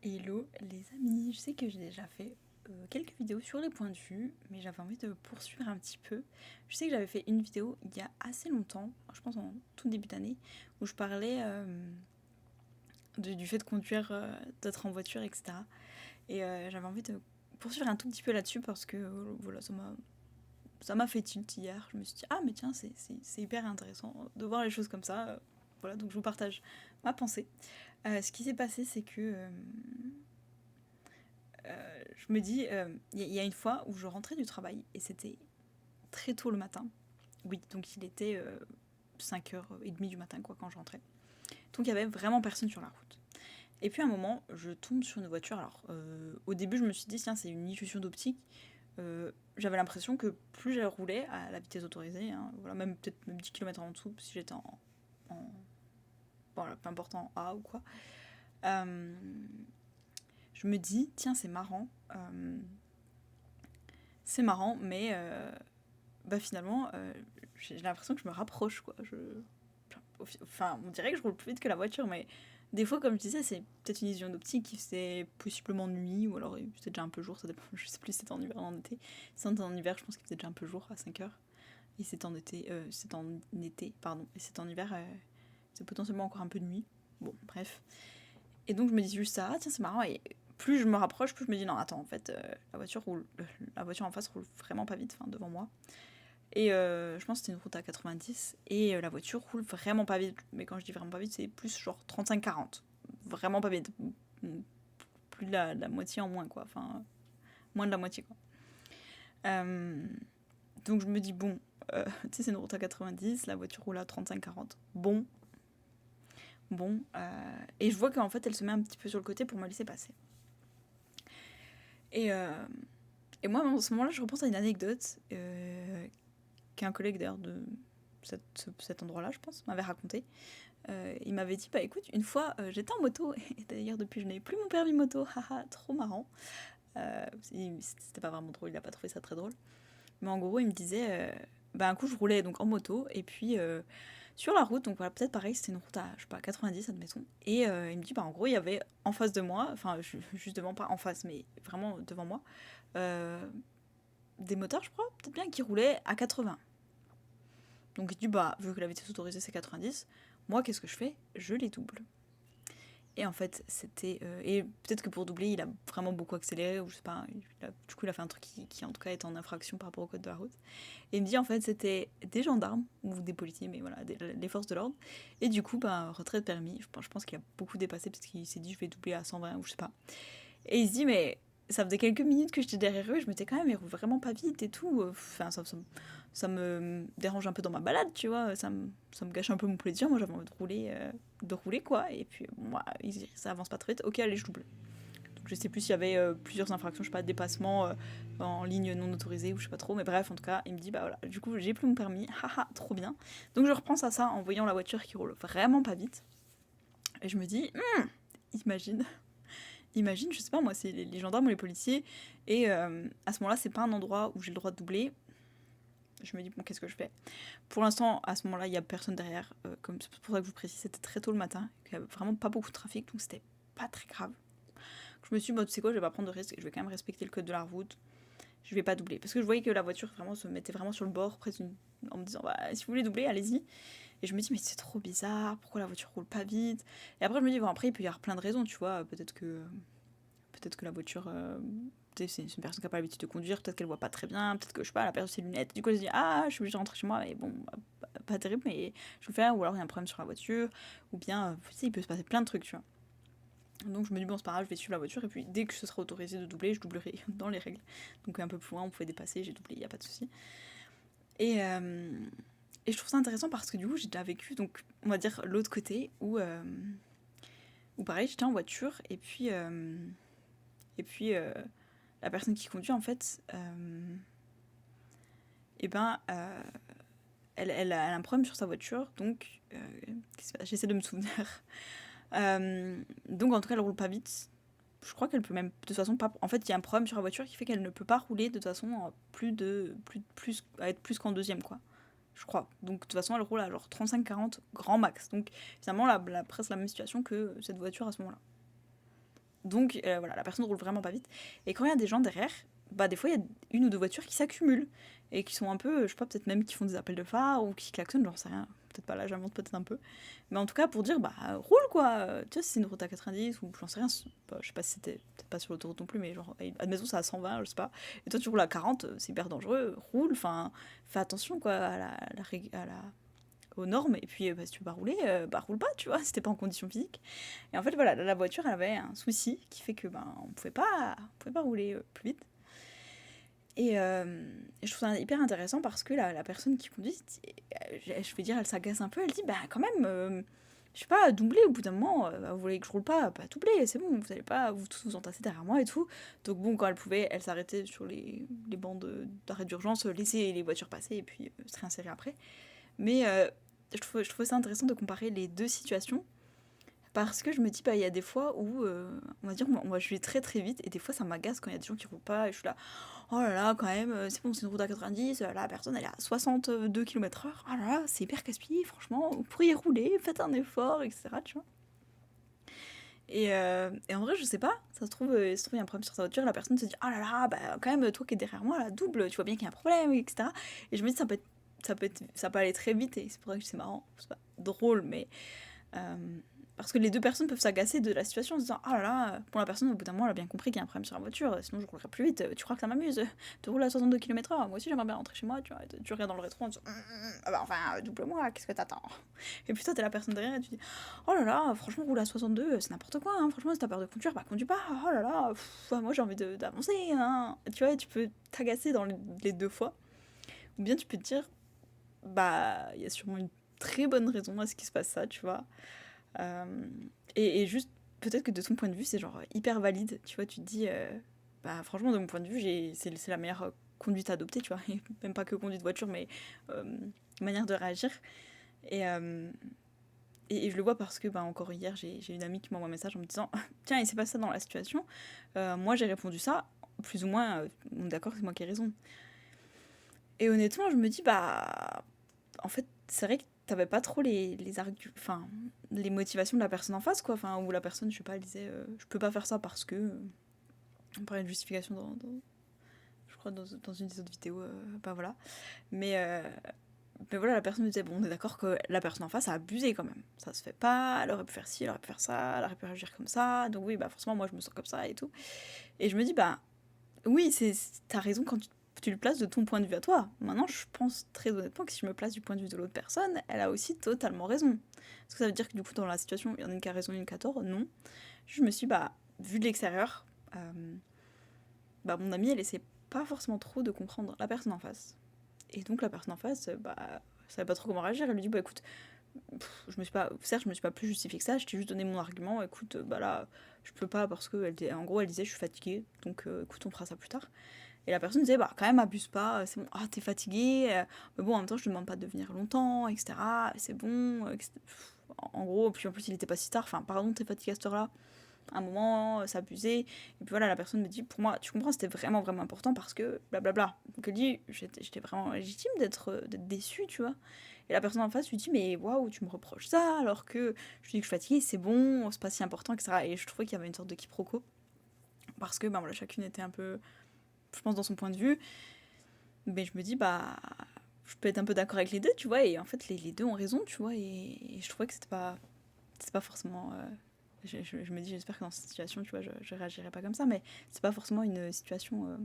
Hello les amis, je sais que j'ai déjà fait quelques vidéos sur les points de vue, mais j'avais envie de poursuivre un petit peu. Je sais que j'avais fait une vidéo il y a assez longtemps, je pense en tout début d'année, où je parlais du fait de conduire, d'être en voiture, etc. Et j'avais envie de poursuivre un tout petit peu là-dessus parce que voilà, ça m'a fait tilt hier. Je me suis dit, ah mais tiens, c'est hyper intéressant de voir les choses comme ça. Voilà, donc je vous partage ma pensée. Ce qui s'est passé, c'est que je me dis, y a une fois où je rentrais du travail et c'était très tôt le matin. Oui, donc il était 5h30 du matin quoi quand je rentrais. Donc il y avait vraiment personne sur la route. Et puis à un moment, je tombe sur une voiture. Alors au début, je me suis dit, tiens, c'est une illusion d'optique. J'avais l'impression que plus je roulais à la vitesse autorisée, hein, voilà, même peut-être même 10 km en dessous, si j'étais en voilà, peu importe en A ou quoi, euh, je me dis, tiens, c'est marrant, mais bah finalement, j'ai l'impression que je me rapproche, quoi. Enfin, on dirait que je roule plus vite que la voiture, mais des fois, comme je disais, c'est peut-être une illusion d'optique, c'est possiblement nuit, ou alors c'était déjà un peu jour, ça dépend, je sais plus si c'était en hiver ou en été. Si c'était en hiver, je pense qu'il faisait déjà un peu jour à 5h. Et c'est en été, pardon, et c'est en hiver, c'est potentiellement encore un peu de nuit. Bon, bref. Et donc je me dis juste ça, ah, tiens, c'est marrant, et plus je me rapproche, plus je me dis non, attends, en fait, la voiture en face roule vraiment pas vite, enfin, devant moi. Et je pense que c'était une route à 90. Et la voiture roule vraiment pas vite. Mais quand je dis vraiment pas vite, c'est plus genre 35-40. Vraiment pas vite. Plus de la moitié en moins, quoi. Enfin, moins de la moitié, quoi. Euh, donc je me dis, bon, tu sais, c'est une route à 90, la voiture roule à 35-40. Bon. Et je vois qu'en fait, elle se met un petit peu sur le côté pour me laisser passer. Et, et moi, à ce moment-là, je repense à une anecdote qu'un collègue d'ailleurs de cet endroit-là, je pense, m'avait raconté. Il m'avait dit, bah écoute, une fois j'étais en moto, et d'ailleurs depuis je n'avais plus mon permis moto, haha, trop marrant. C'était pas vraiment drôle, il a pas trouvé ça très drôle. Mais en gros, il me disait, bah un coup je roulais donc en moto, et puis sur la route, donc voilà, peut-être pareil, c'était une route à, je sais pas, 90 admettons. Et il me dit, bah en gros, il y avait en face de moi, enfin juste devant, pas en face, mais vraiment devant moi, euh, des motards, je crois, peut-être bien, qui roulaient à 80. Donc il dit, bah, vu que la vitesse autorisée c'est 90, moi qu'est-ce que je fais? Je les double. Et en fait, c'était. Et peut-être que pour doubler, il a vraiment beaucoup accéléré, ou je sais pas, du coup, il a fait un truc qui en tout cas est en infraction par rapport au code de la route. Et il me dit, en fait, c'était des gendarmes, ou des policiers, mais voilà, les forces de l'ordre. Et du coup, bah, retrait de permis. Je pense qu'il a beaucoup dépassé, parce qu'il s'est dit, je vais doubler à 120, ou je sais pas. Et il se dit, mais ça faisait quelques minutes que j'étais derrière eux, je m'étais quand même, ils roulent vraiment pas vite et tout. Enfin, ça me dérange un peu dans ma balade, tu vois. Ça me gâche un peu mon plaisir. Moi, j'avais envie de rouler quoi. Et puis, moi, ça avance pas très vite. Ok, allez, je double. Donc, je sais plus s'il y avait plusieurs infractions, je sais pas, dépassement en ligne non autorisée ou je sais pas trop. Mais bref, en tout cas, il me dit, bah voilà, du coup, j'ai plus mon permis. Haha, trop bien. Donc, je repense à ça en voyant la voiture qui roule vraiment pas vite. Et je me dis, imagine imagine, je sais pas moi, c'est les gendarmes ou les policiers, et à ce moment-là, c'est pas un endroit où j'ai le droit de doubler. Je me dis, bon, qu'est-ce que je fais? Pour l'instant, à ce moment-là, il y a personne derrière. Comme c'est pour ça que je vous précise, c'était très tôt le matin, il y avait vraiment pas beaucoup de trafic, donc c'était pas très grave. Je me suis dit, bon, tu sais quoi, je vais pas prendre de risque, je vais quand même respecter le code de la route, je vais pas doubler. Parce que je voyais que la voiture vraiment se mettait vraiment sur le bord, en me disant, bah, si vous voulez doubler, allez-y. Et je me dis, mais c'est trop bizarre, pourquoi la voiture roule pas vite? Et après, je me dis, bon, après, il peut y avoir plein de raisons, tu vois, peut-être que la voiture, c'est une personne qui n'a pas l'habitude de conduire, peut-être qu'elle voit pas très bien, peut-être que je sais pas, elle a perdu ses lunettes. Du coup, elle se dit, ah, je suis obligée de rentrer chez moi, et bon, pas terrible, mais je vais le faire, ou alors il y a un problème sur la voiture, ou bien, tu sais, il peut se passer plein de trucs, tu vois. Donc je me dis, bon, c'est pas grave, je vais suivre la voiture, et puis dès que ce sera autorisé de doubler, je doublerai dans les règles. Donc un peu plus loin, on pouvait dépasser, j'ai doublé, il n'y a pas de souci. Et, et je trouve ça intéressant parce que du coup, j'ai déjà vécu, donc on va dire l'autre côté, où pareil, j'étais en voiture, et puis la personne qui conduit, en fait, et ben, elle a un problème sur sa voiture, donc j'essaie de me souvenir. Donc en tout cas, elle roule pas vite. Je crois qu'elle peut même, de toute façon, pas. En fait, il y a un problème sur la voiture qui fait qu'elle ne peut pas rouler de toute façon à être plus qu'en deuxième, quoi. Je crois. Donc de toute façon, elle roule à genre 35-40 grand max. Donc finalement, presque la même situation que cette voiture à ce moment-là. Donc voilà, la personne roule vraiment pas vite. Et quand il y a des gens derrière, bah des fois il y a une ou deux voitures qui s'accumulent et qui sont un peu, je sais pas, peut-être même qui font des appels de phare ou qui klaxonnent, j'en sais rien. Peut-être pas là, j'invente peut-être un peu. Mais en tout cas pour dire, bah roule quoi. Tu vois, si c'est une route à 90 ou j'en sais rien, bah, je sais pas si c'était peut-être pas sur l'autoroute non plus, mais genre, admettons ça à 120, je sais pas. Et toi tu roules à 40, c'est hyper dangereux, roule, enfin, fais attention quoi à la aux normes, et puis bah, si tu veux pas rouler, bah roule pas, tu vois, si t'es pas en condition physique. Et en fait, voilà, la voiture, elle avait un souci qui fait que ben, on pouvait pas rouler plus vite. Et je trouve ça hyper intéressant parce que la personne qui conduit, je vais dire, elle s'agace un peu, elle dit, bah quand même, je sais pas, doubler au bout d'un moment, vous voulez que je roule pas, bah doubler, c'est bon, vous allez pas vous tous vous entasser derrière moi et tout. Donc bon, quand elle pouvait, elle s'arrêtait sur les bancs d'arrêt d'urgence, laisser les voitures passer et puis se réinsérer après. Mais je trouvais ça intéressant de comparer les deux situations parce que je me dis, bah, il y a des fois où, on va dire, moi je vais très très vite et des fois ça m'agace quand il y a des gens qui roulent pas et je suis là, oh là là, quand même, c'est bon, c'est une route à 90, la personne elle est à 62 km/h, oh là là, c'est hyper casse-pied, franchement, vous pourriez rouler, faites un effort, etc. Tu vois. Et en vrai, je sais pas, ça se trouve, il y a un problème sur sa voiture, la personne se dit, oh là là, bah quand même, toi qui es derrière moi, la double, tu vois bien qu'il y a un problème, etc. Et je me dis, ça peut aller très vite et c'est pour ça que c'est marrant, c'est pas drôle, mais euh, parce que les deux personnes peuvent s'agacer de la situation en se disant, oh là là, pour la personne au bout d'un moment elle a bien compris qu'il y a un problème sur la voiture, sinon je roulerai plus vite, tu crois que ça m'amuse, tu roules à 62 km/h, moi aussi j'aimerais bien rentrer chez moi, tu vois, tu regardes dans le rétro en disant, ah bah enfin double-moi, qu'est-ce que t'attends. Et puis toi t'es la personne derrière et tu dis, oh là là, franchement rouler à 62 c'est n'importe quoi, hein. Franchement si t'as peur de conduire, bah conduis pas, oh là là, moi j'ai envie d'avancer, hein. Tu vois, tu peux t'agacer dans les deux fois, ou bien tu peux te dire, bah il y a sûrement une très bonne raison à ce qui se passe ça, tu vois. Euh, et juste, peut-être que de ton point de vue, c'est genre hyper valide, tu vois, tu te dis, bah franchement, de mon point de vue, c'est la meilleure conduite à adopter, tu vois, et même pas que conduite de voiture, mais euh, manière de réagir. Et, euh, et je le vois parce que, bah, encore hier, j'ai une amie qui m'envoie un message en me disant, tiens, il s'est passé ça dans la situation, moi j'ai répondu ça, plus ou moins, on est d'accord, c'est moi qui ai raison. Et honnêtement, je me dis, bah, en fait, c'est vrai que t'avais pas trop enfin, les motivations de la personne en face, quoi. Enfin, où la personne, je sais pas, elle disait, je peux pas faire ça parce que. On parlait de justification je crois, dans une des autres vidéos, bah voilà. Mais, euh, mais voilà, la personne me disait, bon, on est d'accord que la personne en face a abusé quand même. Ça se fait pas, elle aurait pu faire ci, elle aurait pu faire ça, elle aurait pu réagir comme ça. Donc oui, bah forcément, moi je me sens comme ça et tout. Et je me dis, bah, oui, t'as raison quand tu le places de ton point de vue à toi. Maintenant, je pense très honnêtement que si je me place du point de vue de l'autre personne, elle a aussi totalement raison. Est-ce que ça veut dire que du coup, dans la situation, il y en a une qui a raison, une qui a tort? Non. Je me suis, bah, vue de l'extérieur, bah, mon amie, elle essaie pas forcément trop de comprendre la personne en face. Et donc, la personne en face, bah, savait pas trop comment réagir. Elle lui dit, bah écoute, certes, je me suis pas plus justifiée que ça, je t'ai juste donné mon argument, écoute, bah là, je peux pas parce que, en gros, elle disait, je suis fatiguée, donc écoute, on fera ça plus tard. Et la personne disait, bah quand même, abuse pas, c'est bon, ah t'es fatigué, mais bon, en même temps, je te demande pas de venir longtemps, etc. C'est bon, etc. En gros, puis en plus, il était pas si tard, enfin, pardon, t'es fatigué à cette heure-là. À un moment, ça abusait. Et puis voilà, la personne me dit, pour moi, tu comprends, c'était vraiment, vraiment important parce que blablabla. Donc elle dit, j'étais vraiment légitime d'être déçue, tu vois. Et la personne en face lui dit, mais waouh, tu me reproches ça alors que je dis que je suis fatiguée, c'est bon, c'est pas si important, etc. Et je trouvais qu'il y avait une sorte de quiproquo parce que, ben voilà, chacune était un peu, je pense, dans son point de vue. Mais je me dis, bah, je peux être un peu d'accord avec les deux, tu vois, et en fait, les deux ont raison, tu vois, et je trouvais que c'était pas forcément. Je me dis, j'espère que dans cette situation, tu vois, je réagirais pas comme ça, mais c'est pas forcément une situation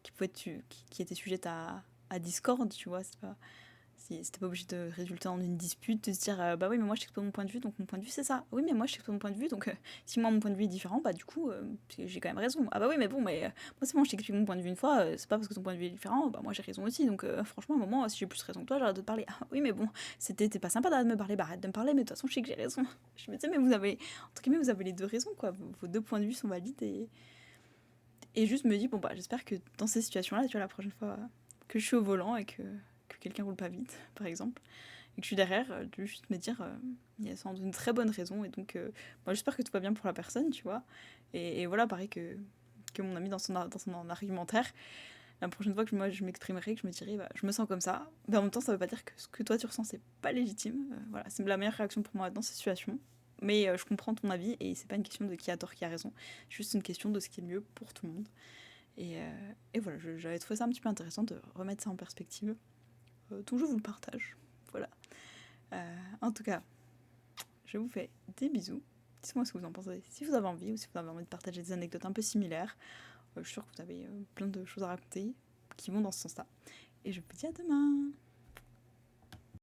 qui était sujette à discorde, tu vois, c'est pas. C'était pas obligé de résulter en une dispute, de se dire bah oui, mais moi je t'expose mon point de vue, donc mon point de vue c'est ça. Oui, mais moi je t'expose mon point de vue, donc si moi mon point de vue est différent, bah du coup j'ai quand même raison. Ah bah oui, mais bon, mais moi c'est bon, je t'explique mon point de vue une fois, c'est pas parce que ton point de vue est différent, bah moi j'ai raison aussi, donc franchement, à un moment, si j'ai plus raison que toi, j'arrête de te parler. Ah oui, mais bon, t'es pas sympa d'arrêter de me parler, bah arrête de me parler, mais de toute façon, je sais que j'ai raison. Je me disais, mais entre guillemets, vous avez les deux raisons, quoi. Vos deux points de vue sont valides et juste me dis, bon bah j'espère que dans ces situations-là, tu vois, la prochaine fois que je suis au volant et que quelqu'un roule pas vite, par exemple, et que je suis derrière, de juste me dire, il y a sans doute une très bonne raison, et donc, moi j'espère que tout va bien pour la personne, tu vois. Et voilà, pareil que mon ami dans son argumentaire, la prochaine fois que moi je m'exprimerai, que je me dirai, bah, je me sens comme ça, mais en même temps, ça veut pas dire que ce que toi tu ressens, c'est pas légitime. Voilà, c'est la meilleure réaction pour moi dans ces situations. Mais je comprends ton avis et c'est pas une question de qui a tort, qui a raison. Juste une question de ce qui est mieux pour tout le monde. Et voilà, j'avais trouvé ça un petit peu intéressant de remettre ça en perspective. Donc je vous le partage. Voilà. En tout cas, je vous fais des bisous. Dites-moi ce que vous en pensez. Si vous avez envie ou si vous avez envie de partager des anecdotes un peu similaires, je suis sûre que vous avez plein de choses à raconter qui vont dans ce sens-là. Et je vous dis à demain.